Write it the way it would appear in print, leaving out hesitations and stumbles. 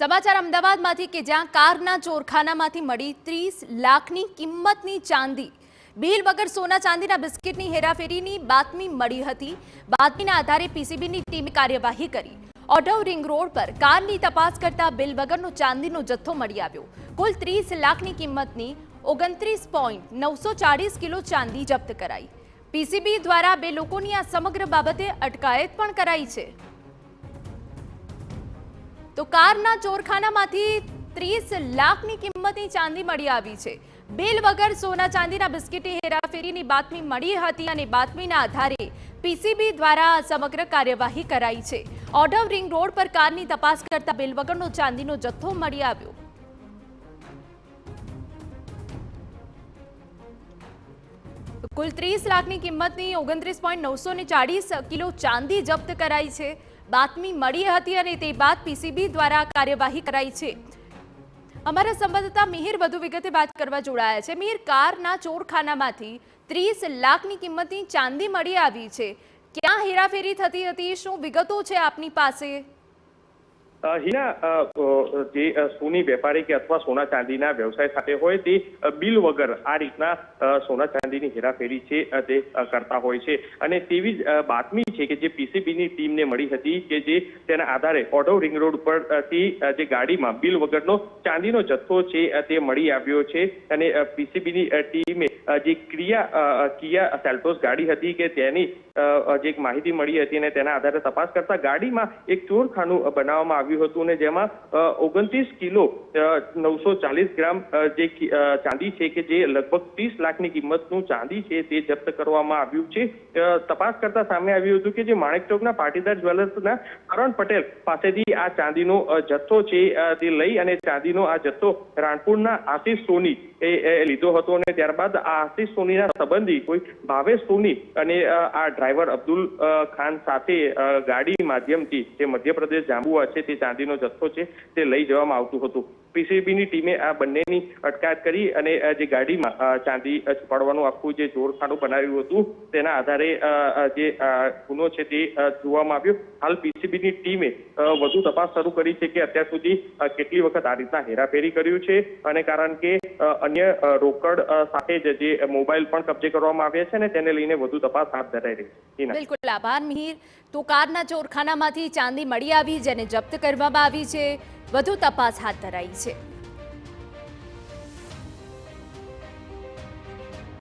સમાચાર અમદાવાદમાંથી કે જ્યાં કારના ચોરખાનામાંથી મળી 30 લાખની કિંમતની ચાંદી। બિલ વગર સોના ચાંદીના બિસ્કિટની હેરાફેરીની બાતમી મળી હતી। બાતમીના આધારે પીસીબીની ટીમે કાર્યવાહી કરી। ઓઢવ રિંગ રોડ પર કારની તપાસ કરતા બિલ વગરનો ચાંદીનો જથ્થો મળી આવ્યો। કુલ 30 લાખની કિંમતની 29.940 કિલો ચાંદી જપ્ત કરાઈ। પીસીબી દ્વારા બે લોકોની આ સમગ્ર બાબતે અટકાયત પણ કરાઈ છે। તો કારના ચોરખાનામાંથી 30 લાખની કિંમતની ચાંદી મળી આવી છે। બિલ વગર સોના ચાંદીના બિસ્કિટની હેરાફેરીની બાતમી મળી હતી અને બાતમીના આધારે પીસીબી દ્વારા સમગ્ર કાર્યવાહી કરાઈ છે। ઓઢવ રિંગ રોડ પર કારની તપાસ કરતા બિલ વગરનો ચાંદીનો જથ્થો મળી આવ્યો। કુલ 30 લાખની કિંમતની 29.940 કિલો ચાંદી જપ્ત કરાઈ છે। બાતમી મળી હતી અને તે બાદ પીસીબી દ્વારા કાર્યવાહી કરાઈ છે। અમારા સંવાદદાતા મિહિર વધુ વિગતે વાત કરવા જોડાયા છે। મિહિર, કારના ચોરખાનામાંથી 30 લાખની કિંમતની ચાંદી મળી આવી છે। ક્યાં હેરાફેરી થતી હતી, શું વિગતો છે આપની પાસે? હિના, જે સોની વેપારી કે અથવા સોના ચાંદીના વ્યવસાય સાથે હોય તે બિલ વગર આ રીતના સોના ચાંદીની હેરાફેરી છે તે કરતા હોય છે અને તેવી જ બાતમી છે કે જે પીસીબીની ટીમને મળી હતી કે જે તેના આધારે ઓઢવ રિંગ રોડ પરથી જે ગાડીમાં બિલ વગરનો ચાંદીનો જથ્થો છે તે મળી આવ્યો છે અને પીસીબીની ટીમે જે કિયા સેલ્ટોસ ગાડી હતી કે તેની જે એક માહિતી મળી હતી અને તેના આધારે તપાસ કરતા ગાડીમાં એક ચોરખાનું બનાવવામાં આવ્યું હતું અને જેમાં 29 કિલો 940 ગ્રામ જે ચાંદી છે કે જે લગભગ 30 લાખની કિંમતનું ચાંદી છે તે જપ્ત કરવામાં આવ્યું છે। તપાસ કરતા સામે આવ્યું હતું કે જે માણેક ચોકના પાટીદાર જ્વેલર્સના કરણ પટેલ પાસેથી આ ચાંદીનો જથ્થો છે તે લઈ અને ચાંદીનો આ જથ્થો રાણપુરના આશિષ સોની એ લીધો હતો અને ત્યારબાદ આ આશિષ સોનીના સંબંધી કોઈ ભાવેશ સોની અને આ ડ્રાઈવર અબ્દુલ ખાન સાથે ગાડી માધ્યમથી જે મધ્યપ્રદેશ જાંબુઆ છે તે ચાંદીનો જથ્થો છે તે લઈ જવામાં આવતું હતું। પીસીબીની ટીમે આ બંનેની અટકાયત કરી અને જે ગાડીમાં ચાંદી છુપાડવાનું આખું જે ચોરખાનું બનાવ્યું હતું તેના આધારે જે ગુનો છે તે જોવામાં આવ્યો। હાલ પીસીબીની ટીમે વધુ તપાસ શરૂ કરી છે કે અત્યાર સુધી કેટલી વખત આ રીતના હેરાફેરી કર્યું છે અને કારણ કે અન્ય રોકડ સાથે જ જે મોબાઈલ પણ કબજે કરવામાં આવ્યા છે અને તેને લઈને વધુ તપાસ હાથ ધરાઈ રહી છે। બિલકુલ આભાર મિહિર। તો કારના ચોરખાનામાંથી ચાંદી મળી આવી જેને જપ્ત કરવામાં આવી છે। વધુ તપાસ હાથ ધરાઈ છે।